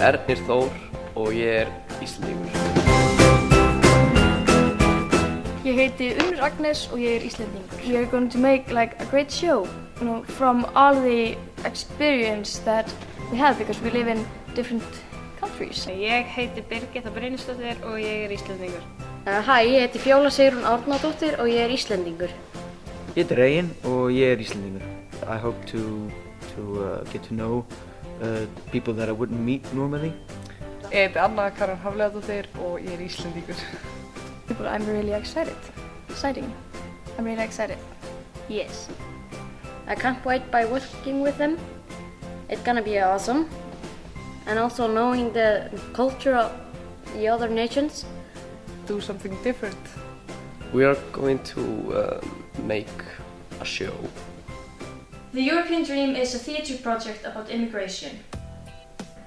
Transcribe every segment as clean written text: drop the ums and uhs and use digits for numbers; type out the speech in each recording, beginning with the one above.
Ernir Þór og ég Íslendingur. Ég heiti Agnes og ég Íslendingur. We are going to make like a great show, you know, from all the experience that we have because we live in different countries. Ég heiti Birgitta Brynjarsdóttir og ég Íslendingur. Hæ, ég heiti Fjóla Sigrún Árnadóttir og ég Íslendingur. Ég heiti Reginn og ég Íslendingur. I hope to get to know people that I wouldn't meet normally. Ég heiti Anna Karin Hafliðadóttir og ég Íslendingur. People, I'm really excited. Exciting. I'm really excited. Yes. I can't wait by working with them. It's gonna be awesome. And also knowing the culture of the other nations. Do something different. We are going to make a show. The European Dream is a theatre project about immigration.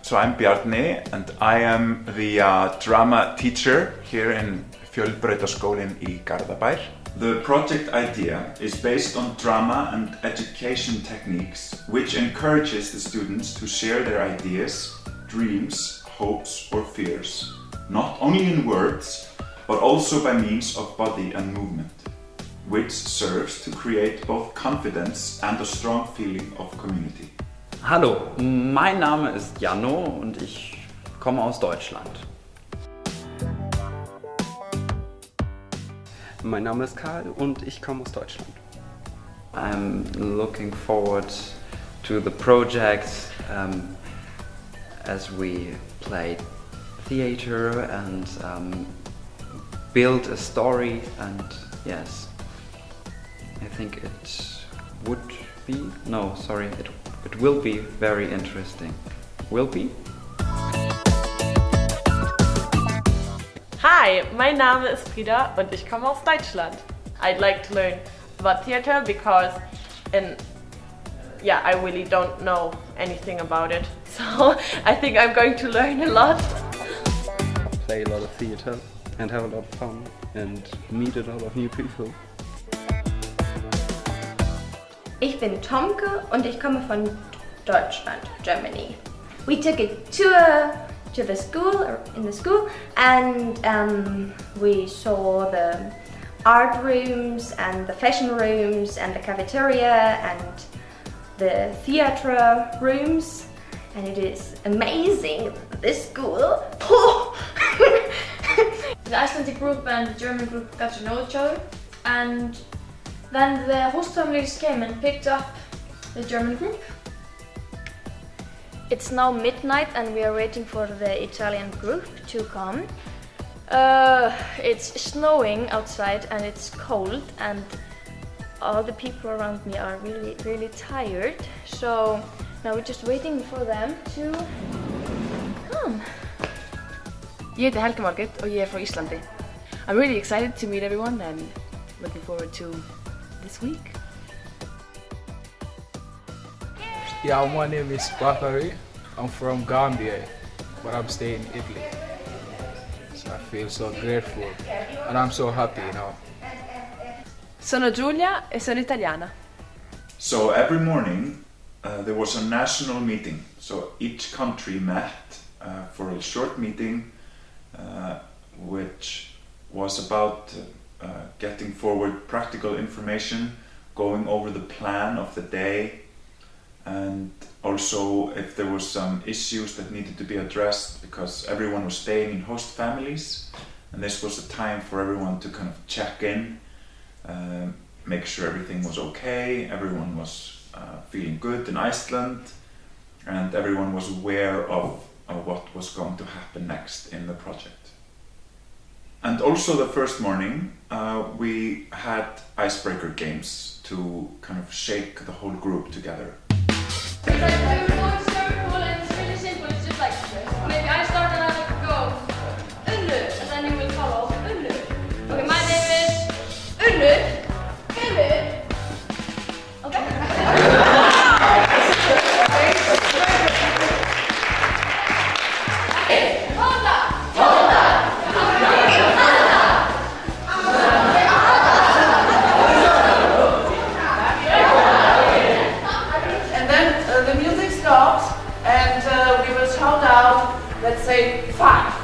So I'm Bjarni and I am the drama teacher here in Fjölbrautaskólinn í Garðabær. The project idea is based on drama and education techniques which encourages the students to share their ideas, dreams, hopes or fears, not only in words but also by means of body and movement, which serves to create both confidence and a strong feeling of community. Hallo, mein Name ist Janno und ich komme aus Deutschland. Mein Name ist Karl und ich komme aus Deutschland. I'm looking forward to the project as we play theater and build a story, and yes, I think it will be very interesting. Will be? Hi, mein Name ist Frida und ich komme aus Deutschland. I'd like to learn about theater because I really don't know anything about it. So I think I'm going to learn a lot. Play a lot of theater and have a lot of fun and meet a lot of new people. Ich bin Tomke und ich komme von Deutschland, Germany. We took a tour to the school, and we saw the art rooms and the fashion rooms and the cafeteria and the theatre rooms, and it is amazing, this school. The Icelandic group and the German group got to know each other, and then the host families came and picked up the German group. It's now midnight and we are waiting for the Italian group to come. It's snowing outside and it's cold, and all the people around me are really, really tired. So now we're just waiting for them to come. Ég heiti Helga Margrét og ég frá Íslandi. I'm really excited to meet everyone and looking forward to this week. Yeah, my name is Bakari. I'm from Gambia, but I'm staying in Italy. So I feel so grateful and I'm so happy, you know. Sono Giulia e sono italiana. So every morning there was a national meeting. So each country met for a short meeting which was about getting forward practical information, going over the plan of the day, and also if there were some issues that needed to be addressed, because everyone was staying in host families, and this was a time for everyone to kind of check in, make sure everything was okay, everyone was feeling good in Iceland, and everyone was aware of what was going to happen next in the project. And also the first morning we had icebreaker games to kind of shake the whole group together. It's like very cool and it's really simple. It's just like, maybe I start and I go Unnur, and then you will follow Unnur. Okay, my name is Unnur. Unnur. Okay? And then the music stopped and we will shout out let's say 5.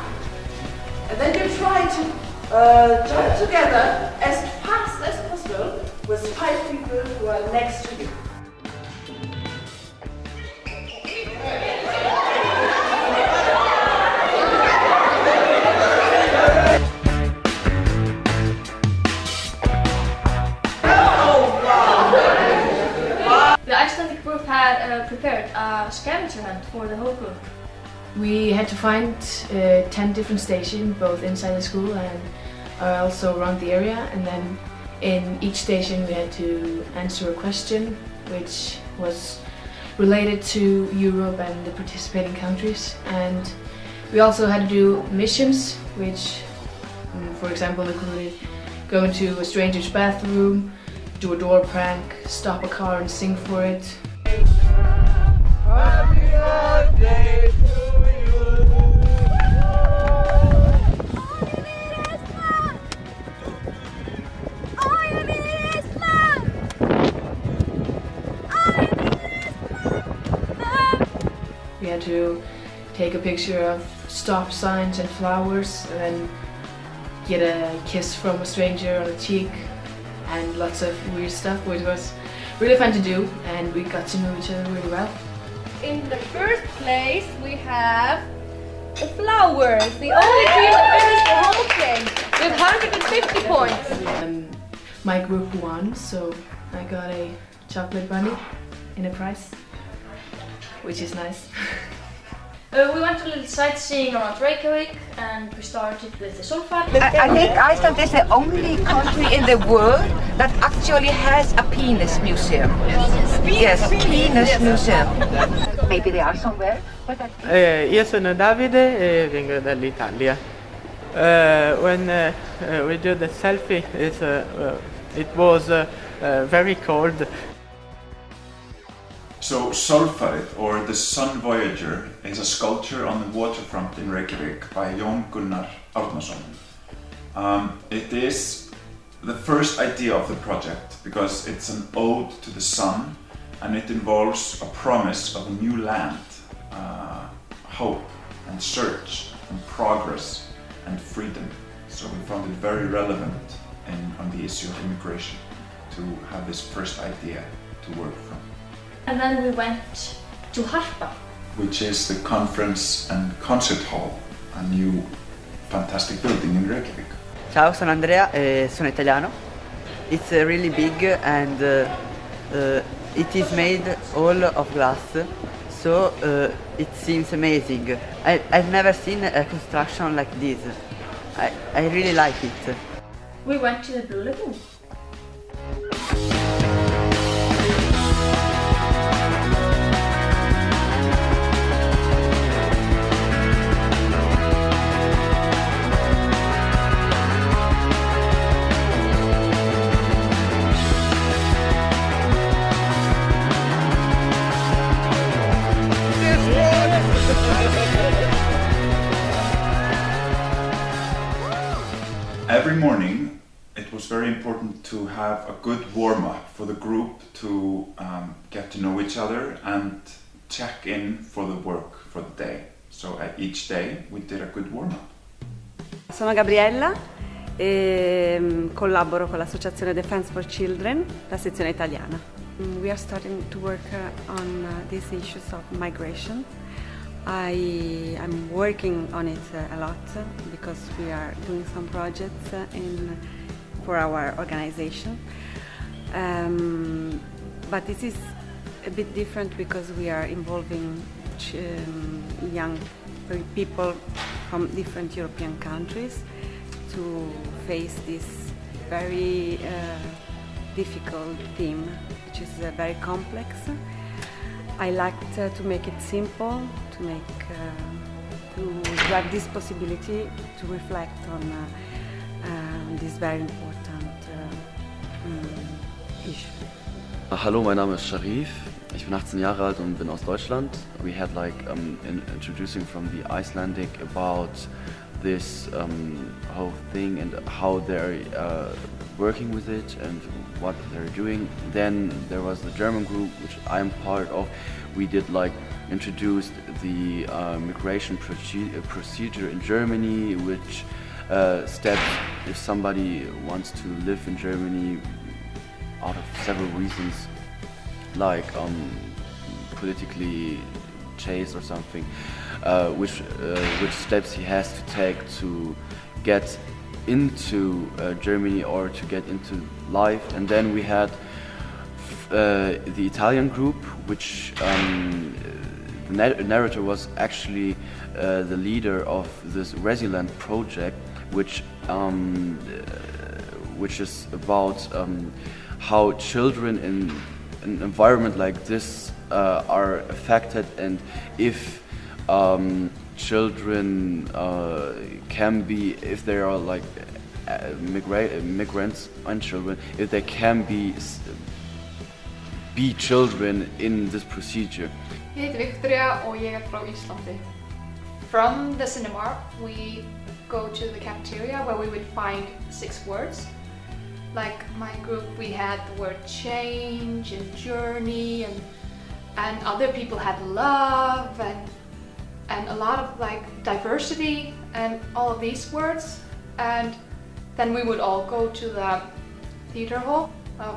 And then you try to jump together as fast as possible with 5 people who are next to you. The Icelandic group had prepared a scavenger hunt for the whole group. We had to find 10 different stations, both inside the school and also around the area. And then in each station we had to answer a question which was related to Europe and the participating countries. And we also had to do missions, which, for example, included go into a stranger's bathroom, do a door prank, stop a car and sing for it. Happy birthday to you. We had to take a picture of stop signs and flowers and then get a kiss from a stranger on the cheek and lots of weird stuff, which was really fun to do, and we got to know each other really well. In the first place, we have the flowers. The only team that finished the whole thing with 150 points. My group won, so I got a chocolate bunny in a prize, which is nice. We went a little sightseeing around Rejkjavik and we started with the Sulla. I think Iceland is the only country in the world that actually has a penis museum. Yes, penis museum. Maybe they are somewhere. But Io sono Davide e vengo dall'Italia. When we did the selfie, it was very cold. So Solfarit, or the Sun Voyager, is a sculpture on the waterfront in Reykjavik by Jón Gunnar Árnason. It is the first idea of the project because it's an ode to the sun and it involves a promise of a new land, hope and search and progress and freedom. So we found it very relevant on the issue of immigration to have this first idea to work from. And then we went to Harpa, which is the conference and concert hall, a new fantastic building in Reykjavik. Ciao, sono Andrea e sono italiano. It's really big and it is made all of glass, so it seems amazing. I've never seen a construction like this. I really like it. we went to the Blue Lagoon. Every morning it was very important to have a good warm-up for the group to get to know each other and check in for the work for the day. So at each day we did a good warm-up. Sono Gabriella e collaboro con l'associazione Defense for Children, la sezione italiana. We are starting to work on these issues of migration. I'm working on it a lot because we are doing some projects for our organization. But this is a bit different because we are involving young people from different European countries to face this very difficult theme, which is very complex. I like to make it simple, to have this possibility to reflect on this very important issue. Hallo, mein Name ist Sharif. Ich bin 18 Jahre alt und bin aus Deutschland. We had introducing from the Icelandic about this whole thing and how they working with it and what they're doing. Then there was the German group, which I'm part of. We did like introduced the migration procedure in Germany, which steps if somebody wants to live in Germany out of several reasons, like politically chased or something, which steps he has to take to get into Germany or to get into life. And then we had the Italian group, which the narrator was actually the leader of this Resilient project, which is about how children in an environment like this are affected, and if children can be, if they are like migrants and children, if they can be children in this procedure. Jeg heter Victoria og jeg fra Islandi. From the cinema we go to the cafeteria where we would find 6 words. Like my group, we had the word change and journey, and other people had love and a lot of like diversity and all of these words. And then we would all go to the theater hall,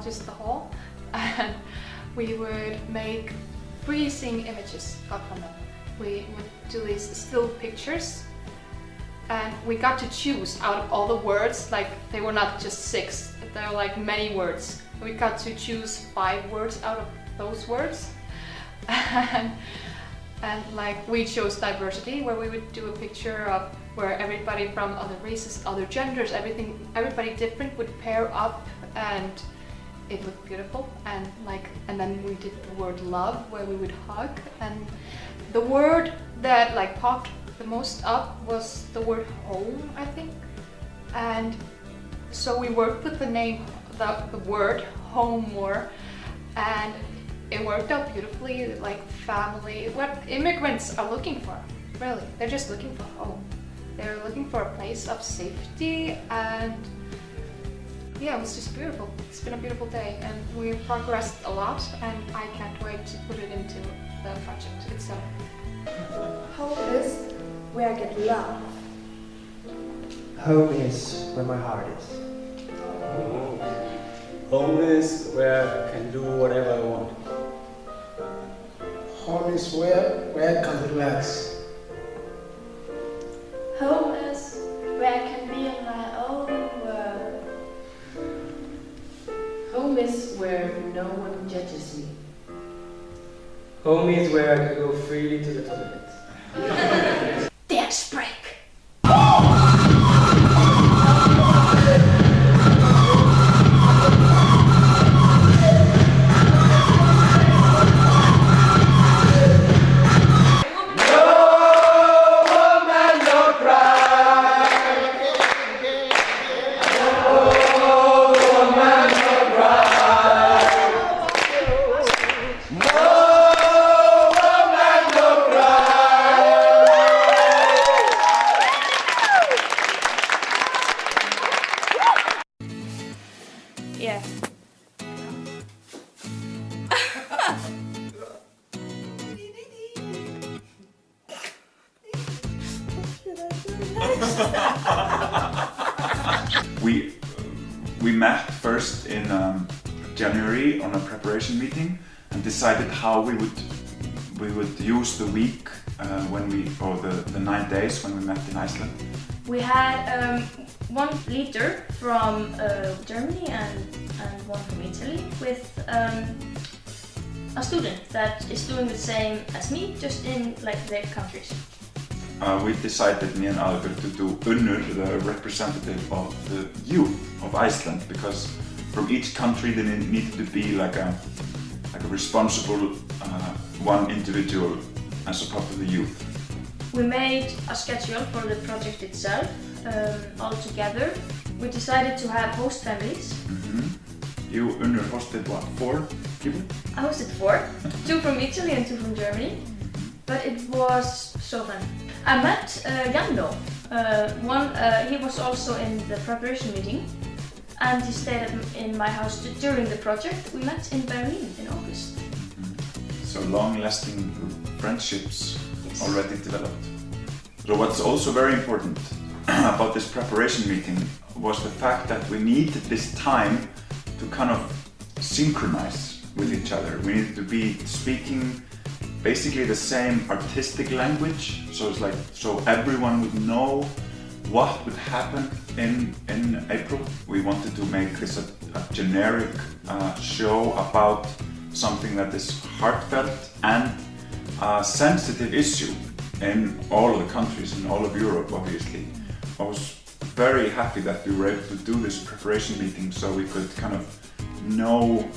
just the hall, and we would make freezing images out from them. We would do these still pictures, and we got to choose out of all the words. Like they were not just 6, there were like many words. We got to choose 5 words out of those words. And like we chose diversity, where we would do a picture of where everybody from other races, other genders, everybody different would pair up, and it looked beautiful. And then we did the word love, where we would hug. And the word that like popped the most up was the word home, I think. And so we worked with the name, the word home more, and it worked out beautifully. Like family, what immigrants are looking for, really. They're just looking for home. They're looking for a place of safety, and yeah, it was just beautiful. It's been a beautiful day, and we progressed a lot, and I can't wait to put it into the project itself. Home is where I get love. Home is where my heart is. Home is where I can do whatever I want. Home is where I can relax. Home is where I can be in my own world. Home is where no one judges me. Home is where I can go freely to the toilet. Dance break. Yeah. We met first in January on a preparation meeting and decided how we would use the week the 9 days when we met in Iceland. We had one leader from Germany and one from Italy, with a student that is doing the same as me, just in like their countries. We decided, me and Albert, to do Unnur, the representative of the youth of Iceland, because from each country there needed to be like a responsible one individual as a part of the youth. We made a schedule for the project itself. All together, we decided to have host families. You Unnur hosted what, 4 people? I hosted 4, 2 from Italy and 2 from Germany, but it was so fun. I met Janno. He was also in the preparation meeting, and he stayed in my house during the project. We met in Berlin in August. So long-lasting friendships already developed. So what's also very important about this preparation meeting was the fact that we needed this time to kind of synchronize with each other. We needed to be speaking basically the same artistic language, so it's like so everyone would know what would happen in April. We wanted to make this a generic show about something that is heartfelt and a sensitive issue in all of the countries, in all of Europe, obviously. I was very happy that we were able to do this preparation meeting so we could kind of know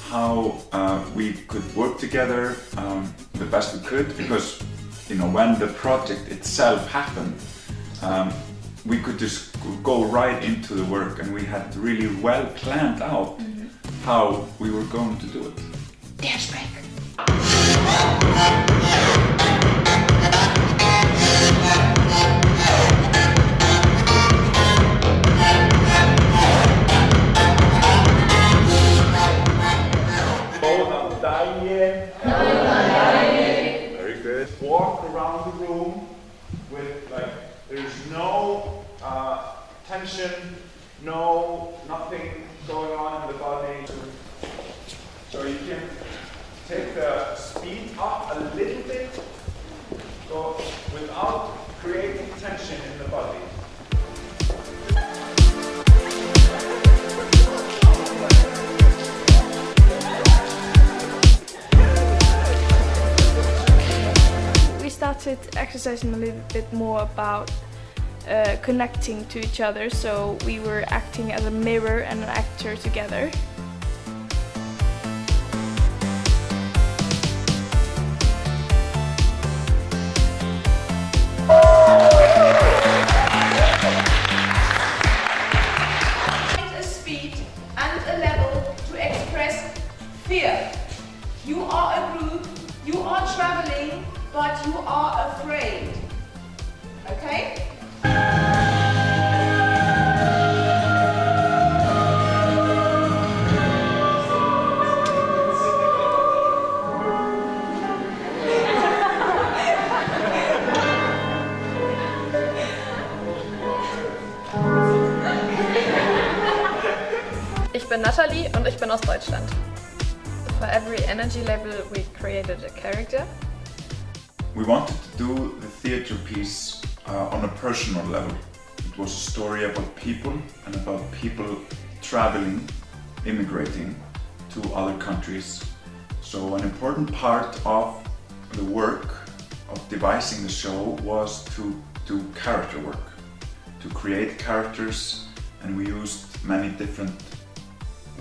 how we could work together the best we could, because when the project itself happened, we could just go right into the work, and we had really well planned out how we were going to do it. Dance break. Very good. Walk around the room with there's no tension, nothing going on in the body. So you can take the speed up a little bit, so without creating tension in the body. We started exercising a little bit more about connecting to each other, so we were acting as a mirror and an actor together. A speed and a level to express fear. You are a group, you are traveling, but you are afraid. Okay? Ich bin Natalie und ich bin aus Deutschland. For every energy level we created a character. We wanted to do the theatre piece on a personal level. It was a story about people and about people traveling, immigrating to other countries. So an important part of the work of devising the show was to do character work, to create characters, and we used many different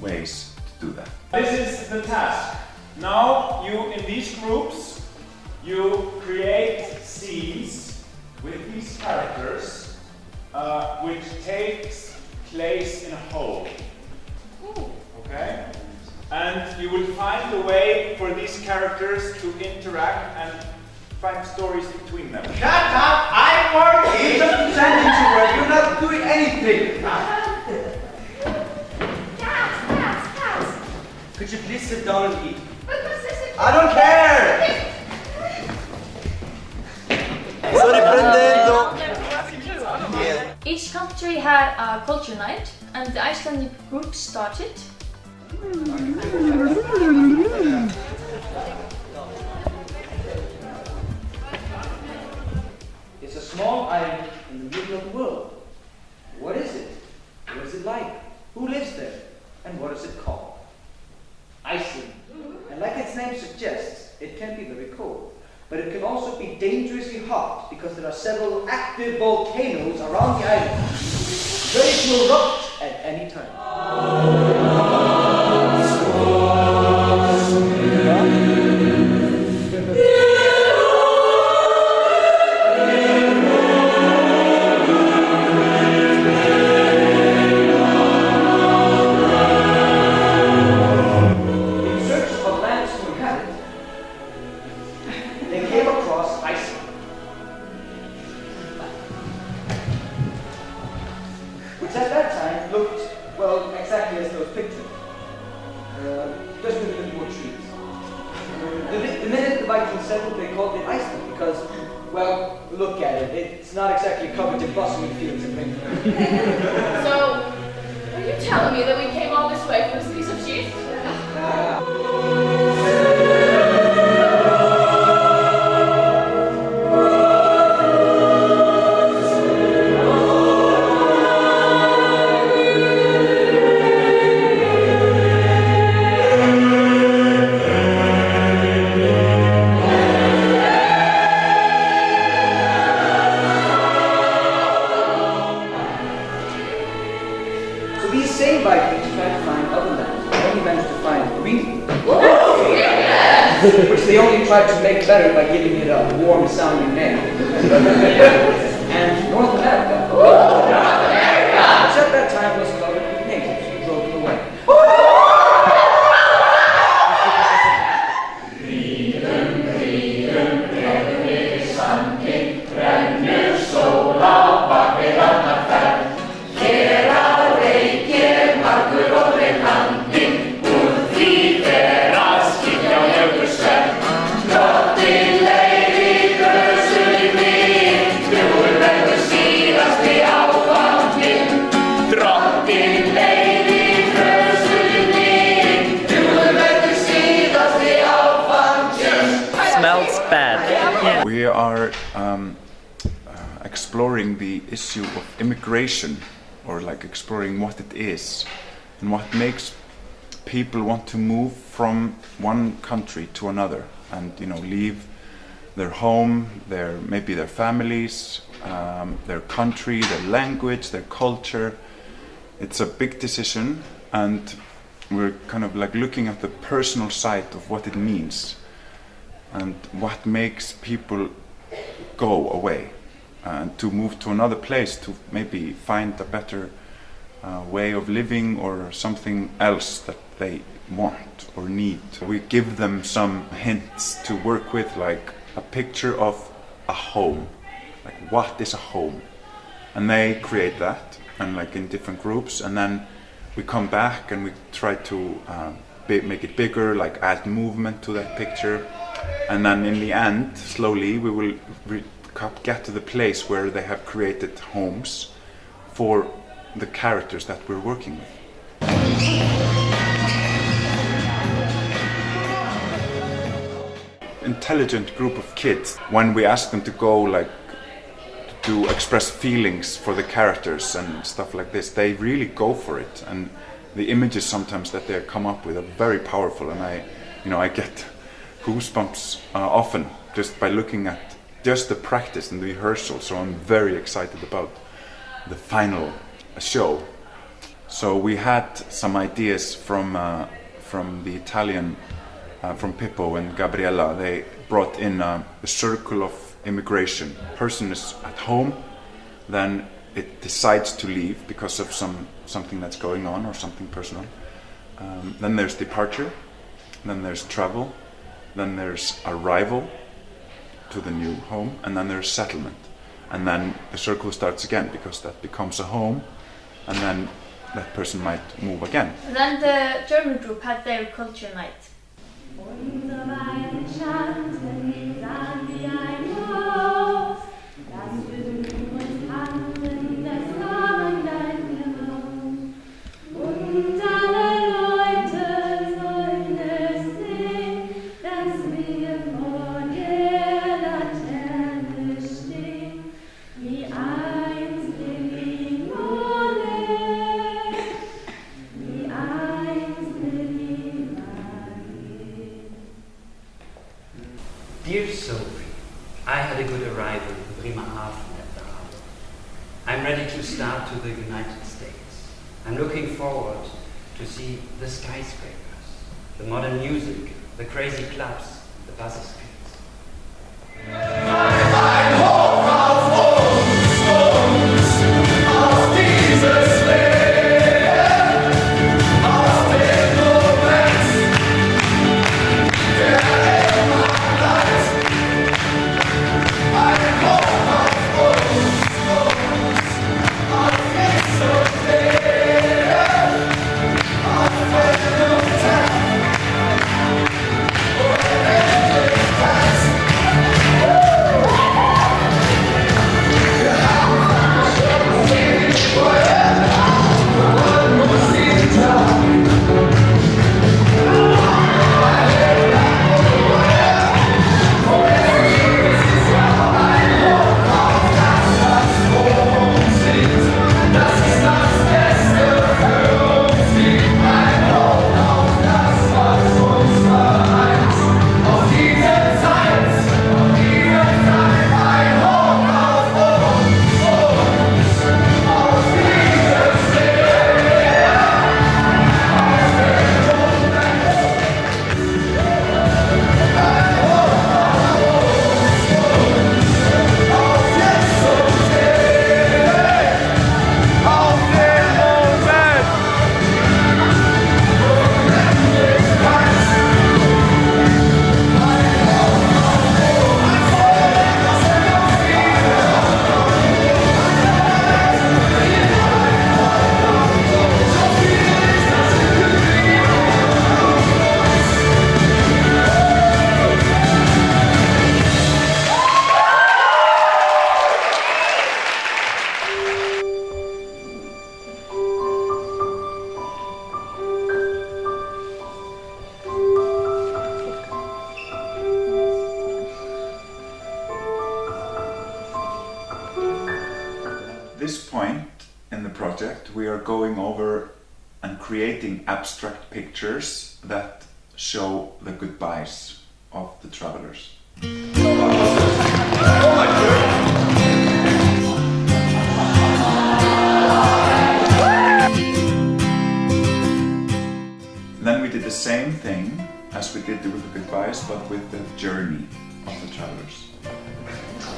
ways to do that. This is the task. Now you, in these groups, you create scenes with these characters which takes place in a home. Okay? And you will find a way for these characters to interact and find stories between them. Shut up! I'm working! You're just pretending to work. You're not doing anything. Could you please sit down and eat? I don't care! Sto riprendendo. Each country had a culture night, and the Icelandic group started. It's a small island in the middle of the world. What is it? What is it like? Who lives there? And what is it called? Iceland. And like its name suggests, it can be very cold. But it can also be dangerously hot because there are several active volcanoes around the island, ready to erupt at any time. Which at that time looked, well, look at it. It's not exactly covered in blossoming fields and rainbows. So, are you telling me that we came all this way for this piece of shit? So these same Vikings tried to find other lands, but only managed to find Greenland. Which they only tried to make better by giving it a warm-sounding name. And North America, which at that time was covered with natives who drove them away. Smells bad. We are exploring the issue of immigration, or like exploring what it is and what makes people want to move from one country to another, and leave their home, maybe their families, their country, their language, their culture. It's a big decision, and we're kind of like looking at the personal side of what it means and what makes people go away and to move to another place, to maybe find a better way of living or something else that they want or need. We give them some hints to work with, like a picture of a home, like what is a home, and they create that, and like in different groups, and then we come back and we try to make it bigger, like add movement to that picture. And then in the end, slowly, we will get to the place where they have created homes for the characters that we're working with. Intelligent group of kids, when we ask them to go like to express feelings for the characters and stuff like this, they really go for it. And the images sometimes that they come up with are very powerful, and I get goosebumps often just by looking at just the practice and the rehearsal. So I'm very excited about the final show. So we had some ideas from the Italian, from Pippo and Gabriella. They brought in the circle of immigration. Person is at home, then it decides to leave because of something that's going on or something personal. Then there's departure, then there's travel, then there's arrival to the new home, and then there's settlement. And then the circle starts again because that becomes a home, and then that person might move again. And then the German group had their culture night. Dear Sophie, I had a good arrival in Bremerhaven at the harbor. I'm ready to start to the United States. I'm looking forward to see the skyscrapers, the modern music, the crazy clubs, the buzzer streets. this point in the project, we are going over and creating abstract pictures that show the goodbyes of the travelers. Then we did the same thing as we did with the goodbyes, but with the journey of the travelers.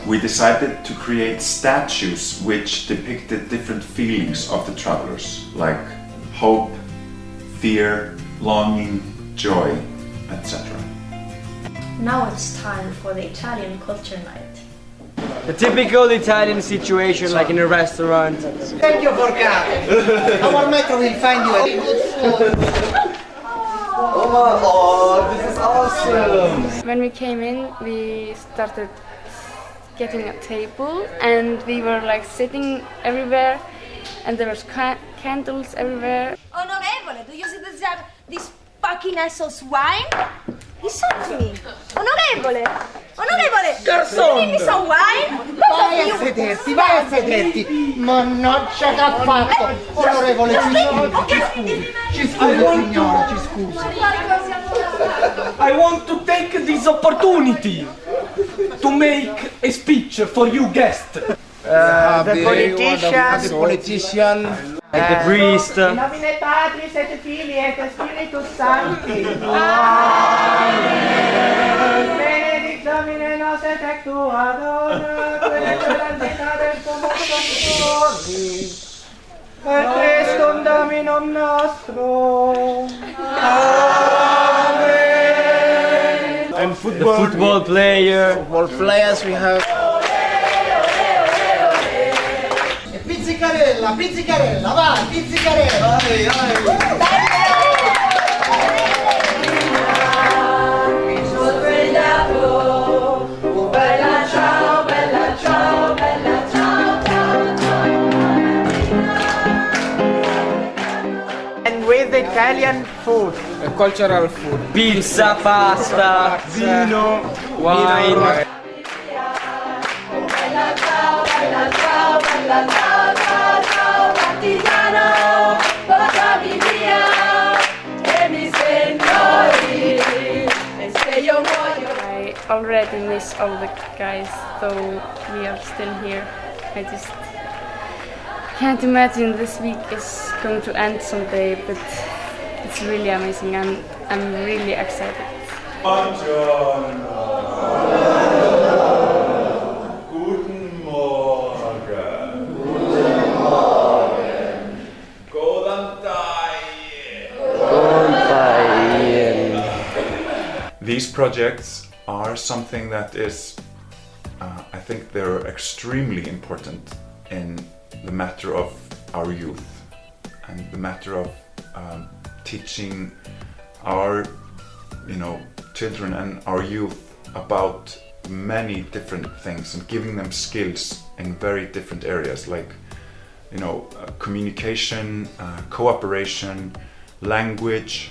We decided to create statues which depicted different feelings of the travelers, like hope, fear, longing, joy, etc. Now it's time for the Italian culture night. The typical Italian situation, like in a restaurant. Thank you for coming. Our metro will find you a good food. Oh, this is awesome! When we came in, we started getting a table, and we were like sitting everywhere, and there was candles everywhere. Onorevole, do you see this fucking asshole swine? He said to me, Onorevole, Garçon! give me some wine? Vai a sederti! Mannaggia che ha fatto! Onorevole, ci scusi, signora, ci scusi. I want to take this opportunity to make a speech for you guests. The politician. Like the priest. In nomine Patris et Filii et Spiritus Sancti. Benedict Domine nos et tua dona, quae decadent commozioni. Et Christum Dominum nostrum. Amen. And football player. Football players we have. Pizzicarella, pizzicarella, vai, pizzicarella! Bella ciao, bella ciao, bella ciao, ciao, ciao. And with Italian food. Cultural food. Pizza, pasta, vino, wine. Bella ciao, bella ciao, bella ciao, ciao, ciao, partigiano, portami via, e mi signori, e se io muoio. I already miss all the guys, though we are still here. I just can't imagine this week is going to end someday, but it's really amazing and I'm really excited. Guten Morgen. These projects are something that is, I think they're extremely important in the matter of our youth and the matter of teaching our, children and our youth about many different things and giving them skills in very different areas, like communication, cooperation, language.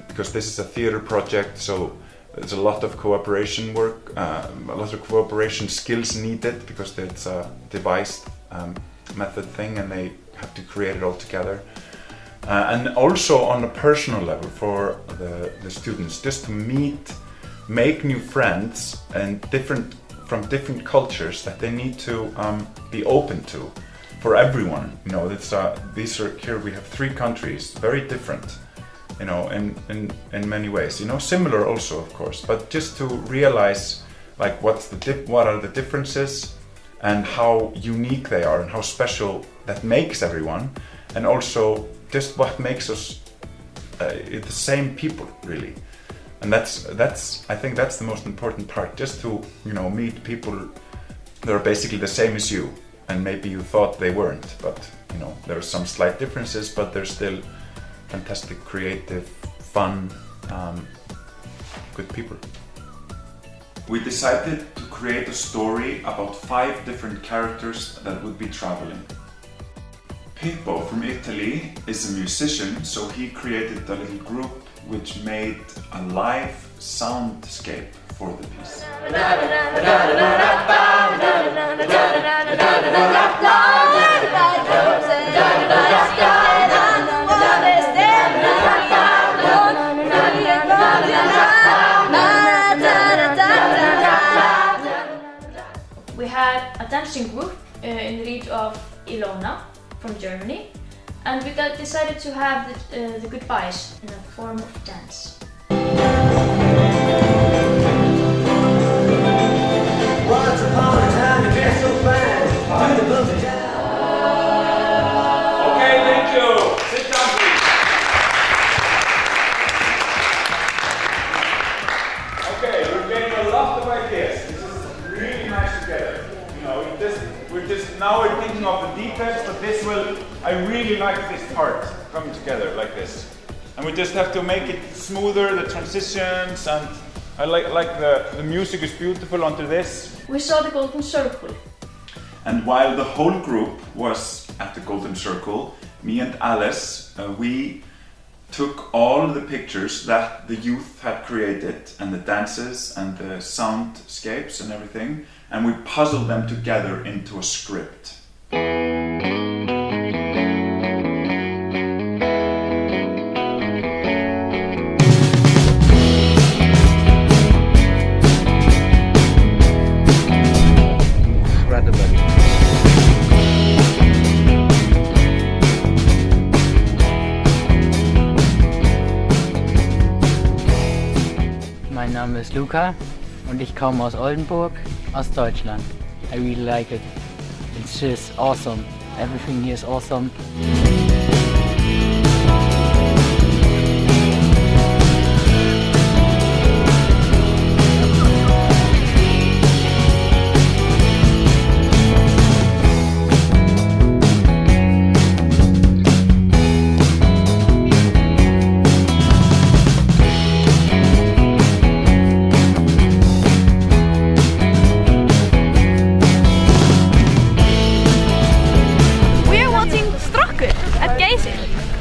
Because this is a theater project, so there's a lot of cooperation work, a lot of cooperation skills needed, because it's a devised method thing and they have to create it all together. And also on a personal level for the students, just to make new friends and from different cultures that they need to be open to. For everyone, these are here. We have 3 countries, very different, in many ways. Similar also, of course, but just to realize, like, what are the differences, and how unique they are, and how special that makes everyone, and also just what makes us the same people, really. And that's I think that's the most important part. Just to meet people that are basically the same as you. And maybe you thought they weren't, but there are some slight differences, but they're still fantastic, creative, fun, good people. We decided to create a story about 5 different characters that would be traveling. Pippo from Italy is a musician, so he created a little group which made a live soundscape for the piece. we had a dancing group in the lead of Ilona from Germany, and we decided to have the goodbyes in a form of dance. Once upon a time you dressed so fine, do the boogie down. Okay, thank you. Sit down, please. Okay, we're getting a lot of ideas. This is really nice together. You know, we're thinking of the details, but I really like this part coming together like this. And we just have to make it smoother, the transitions, and I like the music is beautiful onto this. We saw the golden circle. And while the whole group was at the golden circle, me and Alice, we took all the pictures that the youth had created, and the dances and the soundscapes and everything, and we puzzled them together into a script. Mein Name ist Luca und ich komme aus Oldenburg, aus Deutschland. I really like it. It's just awesome. Everything here is awesome.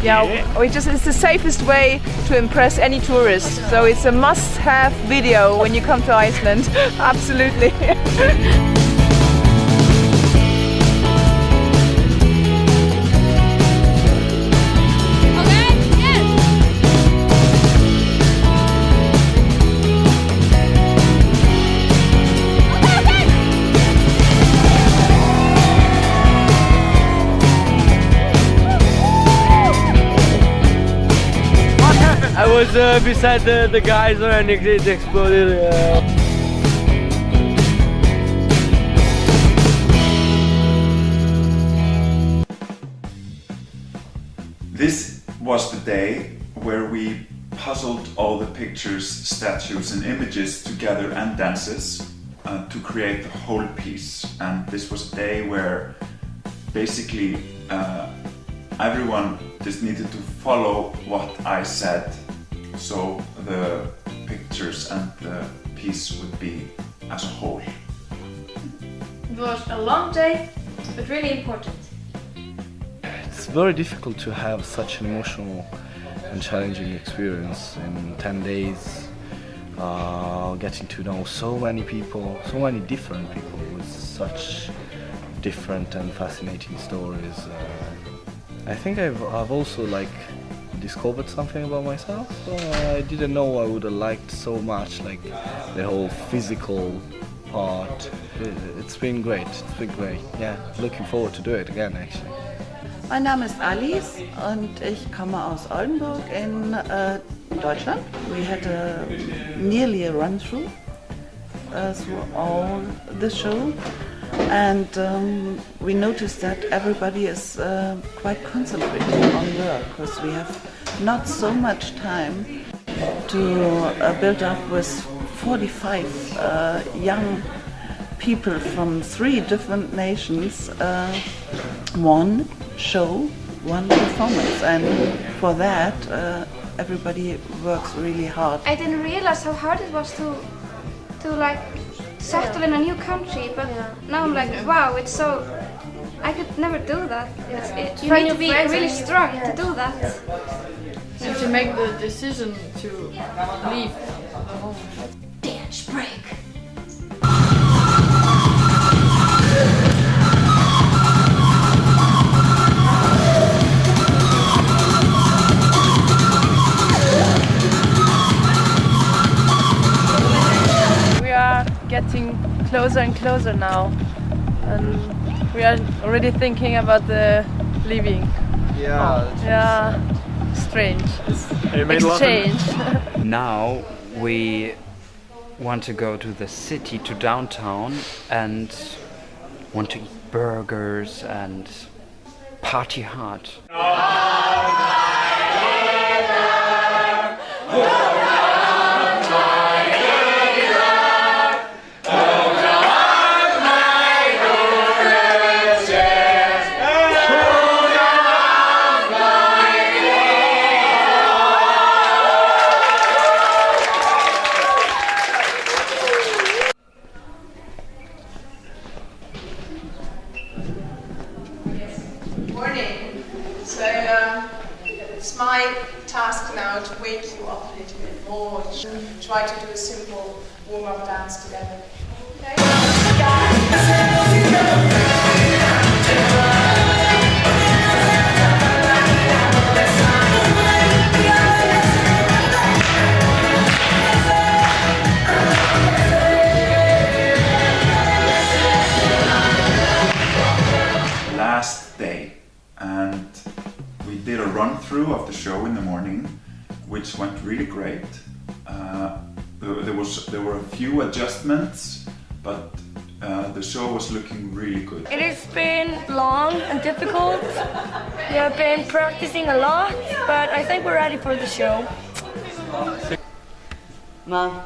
Yeah, it's the safest way to impress any tourist. So it's a must-have video when you come to Iceland. Absolutely. I was beside the geyser and it exploded. This was the day where we puzzled all the pictures, statues and images together and dances to create the whole piece. And this was a day where basically everyone just needed to follow what I said, so the pictures and the piece would be as a whole. It was a long day, but really important. It's very difficult to have such an emotional and challenging experience in 10 days, getting to know so many people, so many different people with such different and fascinating stories. I think I've also discovered something about myself. I didn't know I would have liked so much the whole physical part. It's been great. Yeah, looking forward to do it again actually. Mein Name ist Alice und ich komme aus Oldenburg in Deutschland. We had nearly a run-through through all the show, and we noticed that everybody is quite concentrated on work because we have not so much time to build up with 45 young people from 3 different nations, one show, one performance, and for that everybody works really hard. I didn't realize how hard it was to settle in a new country, but now I'm like, wow, it's so, I could never do that. You need to be really strong to do that. And to make the decision to leave. Dance break. We are getting closer and closer now and we are already thinking about the leaving. Yeah, strange. Exchange. Now we want to go to the city, to downtown, and want to eat burgers and party hard. Morning. So it's my task now to wake you up a little bit more. Try to do a simple warm-up dance together. Last day, and we did a run-through of the show in the morning, which went really great. There were a few adjustments, but the show was looking really good. It has been long and difficult. We have been practicing a lot, but I think we're ready for the show. Mom,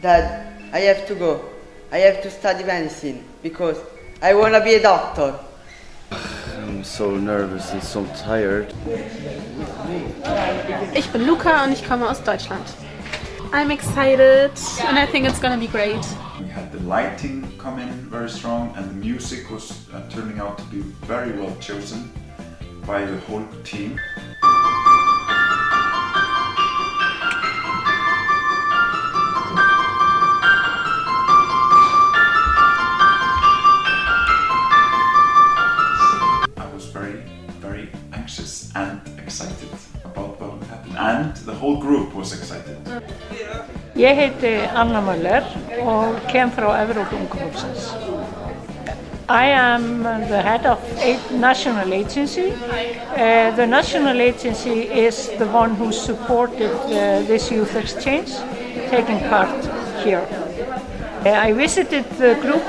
Dad, I have to go. I have to study medicine because I want to be a doctor. I'm so nervous and so tired. Ich bin Luca und ich komme aus Deutschland. I'm excited and I think it's gonna be great. We had the lighting come in very strong, and the music was turning out to be very well chosen by the whole team. Very anxious and excited about what would happen, and the whole group was excited. Ég heiti Anna Möller og kem frá Evrópu Ungmennafélagsins. I am the head of a national agency. The national agency is the one who supported this youth exchange, taking part here. I visited the group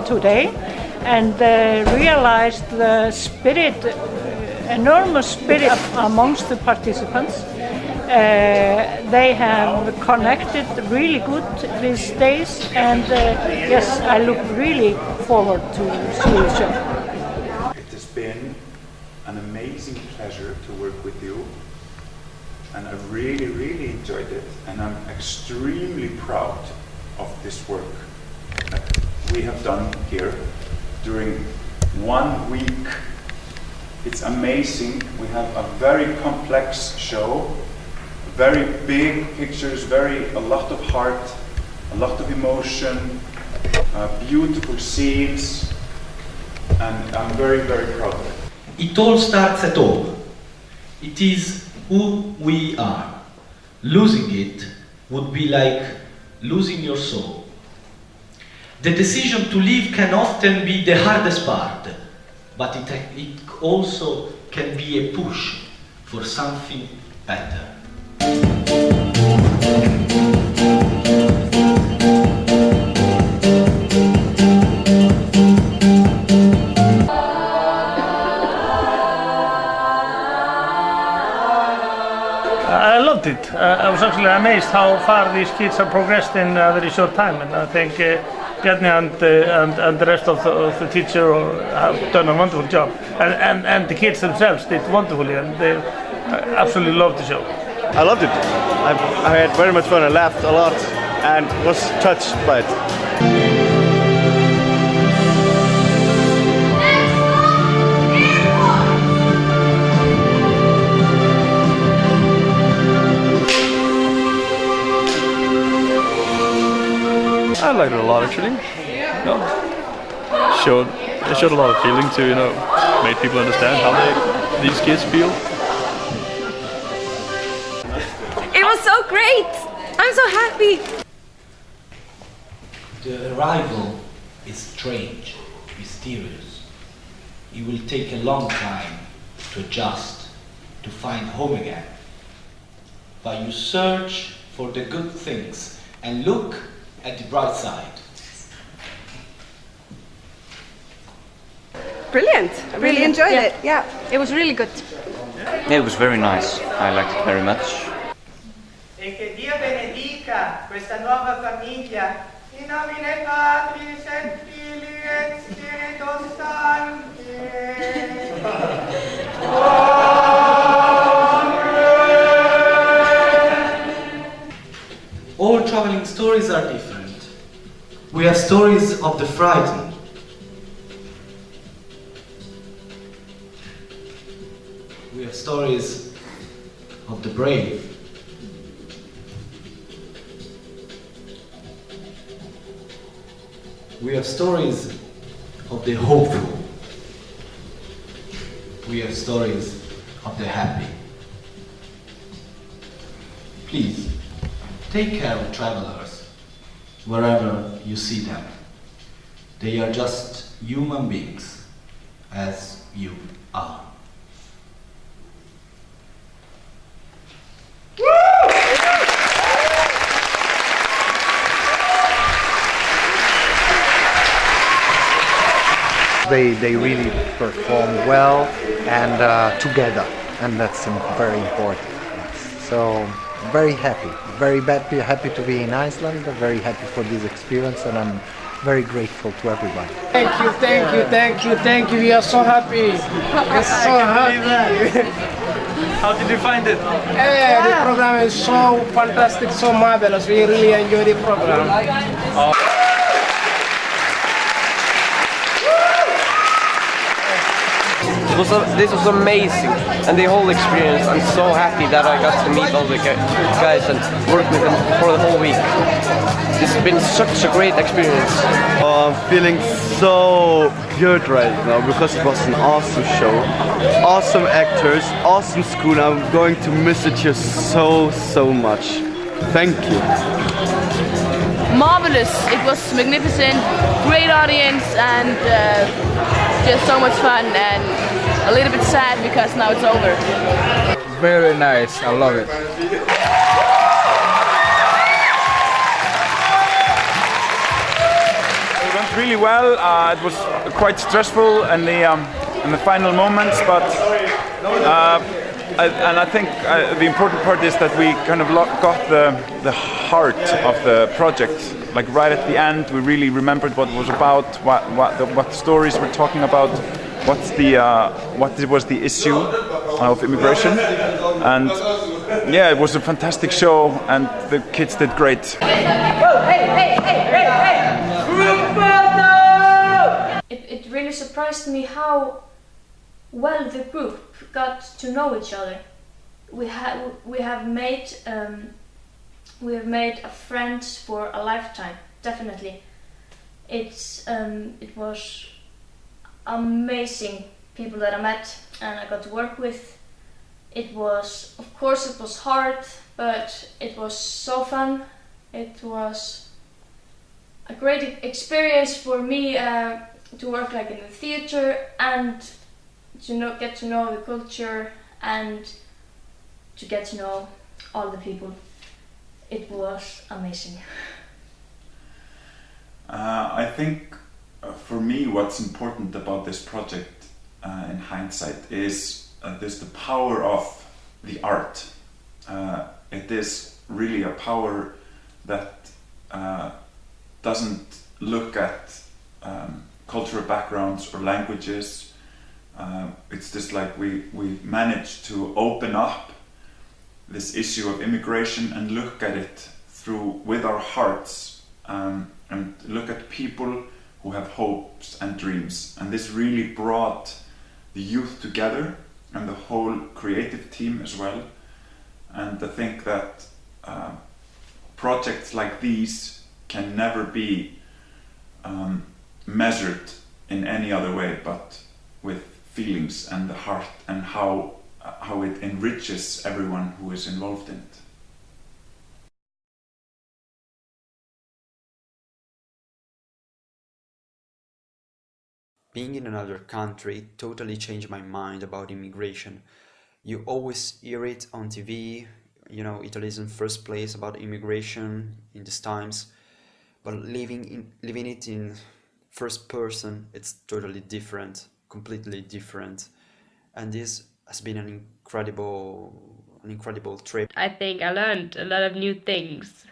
today and realized the spirit, enormous spirit amongst the participants. They have connected really good these days, and yes, I look really forward to see the show. It has been an amazing pleasure to work with you, and I really enjoyed it, and I'm extremely proud of this work that we have done here during 1 week. It's amazing. We have a very complex show, very big pictures, a lot of heart, a lot of emotion, beautiful scenes, and I'm very proud of it. It all starts at home. It is who we are. Losing it would be like losing your soul. The decision to leave can often be the hardest part, but it also can be a push for something better. I loved it. I was actually amazed how far these kids have progressed in a very short time, and I think Bjarni and the rest of the teacher have done a wonderful job, and the kids themselves did wonderfully, and they absolutely loved the show. I loved it. I had very much fun. I laughed a lot and was touched by it. I liked it a lot actually. It showed a lot of feeling to, made people understand how these kids feel. It was so great! I'm so happy! The arrival is strange. mysterious. It will take a long time to adjust, to find home again. But you search for the good things and look at the bright side. Brilliant. I really enjoyed it. Yeah. It was really good. Yeah, it was very nice. I liked it very much. E che Dio benedica questa nuova famiglia. In nomine Patris et Filii et Spiritus Sancti. All traveling stories are different. We have stories of the frightened. We have stories of the brave. We have stories of the hopeful. We have stories of the happy. Please, take care of travelers wherever you see them. They are just human beings, as you are. They really perform well and together, and that's very important for us. So very happy, happy to be in Iceland, very happy for this experience, and I'm very grateful to everybody. Thank you, thank you, thank you, thank you. We are so happy. We're so happy. How did you find it? The program is so fantastic, so marvelous. We really enjoy the program. This was amazing, and the whole experience. I'm so happy that I got to meet all the guys and work with them for the whole week. This has been such a great experience. I'm feeling so good right now because it was an awesome show, awesome actors, awesome school. I'm going to miss it here so much. Thank you. Marvelous. It was magnificent, great audience, and just so much fun, and a little bit sad because now it's over. Very nice. I love it. It went really well. It was quite stressful in the final moments, but I think the important part is that we kind of got the heart of the project. Like right at the end, we really remembered what it was about, what stories we're talking about, what was the issue of immigration, and yeah, it was a fantastic show, and the kids did great. It really surprised me how well the group got to know each other. We have made a friend for a lifetime, definitely. It was amazing people that I met and I got to work with. Of course it was hard, but it was so fun. It was a great experience for me to work like in the theater and to get to know the culture and to get to know all the people. It was amazing. I think for me what's important about this project in hindsight is there's the power of the art. It is really a power that doesn't look at cultural backgrounds or languages. It's just like we managed to open up this issue of immigration and look at it with our hearts, and look at people who have hopes and dreams. And this really brought the youth together and the whole creative team as well. And I think that projects like these can never be measured in any other way but with feelings and the heart, and how it enriches everyone who is involved in it. being in another country totally changed my mind about immigration. You always hear it on TV, you know, Italy is in first place about immigration in these times, but living it in first person, it's totally different, completely different. And this has been an incredible trip. I think I learned a lot of new things.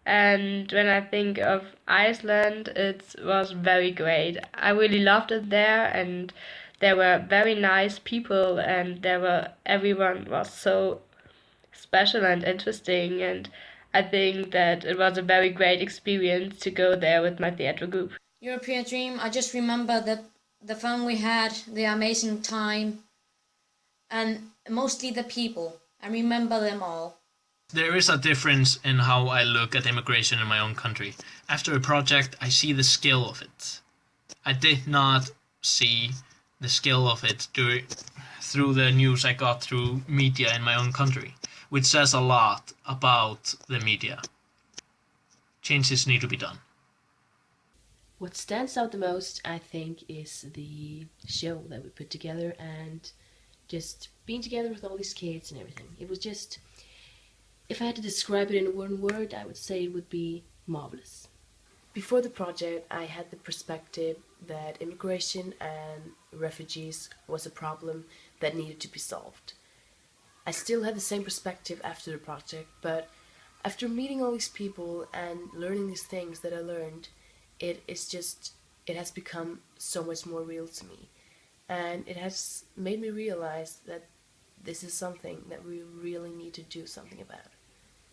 And when I think of Iceland, it was very great. I really loved it there, and there were very nice people, and everyone was so special and interesting, and I think that it was a very great experience to go there with my theatre group. European dream, I just remember the fun we had, the amazing time, and mostly the people. I remember them all. There is a difference in how I look at immigration in my own country. After a project, I see the skill of it. I did not see the skill of it through the news I got through media in my own country, which says a lot about the media. Changes need to be done. What stands out the most, I think, is the show that we put together and just being together with all these kids and everything. It was just, if I had to describe it in one word, I would say it would be marvelous. Before the project, I had the perspective that immigration and refugees was a problem that needed to be solved. I still had the same perspective after the project, but after meeting all these people and learning these things that I learned, it has become so much more real to me. And it has made me realize that this is something that we really need to do something about.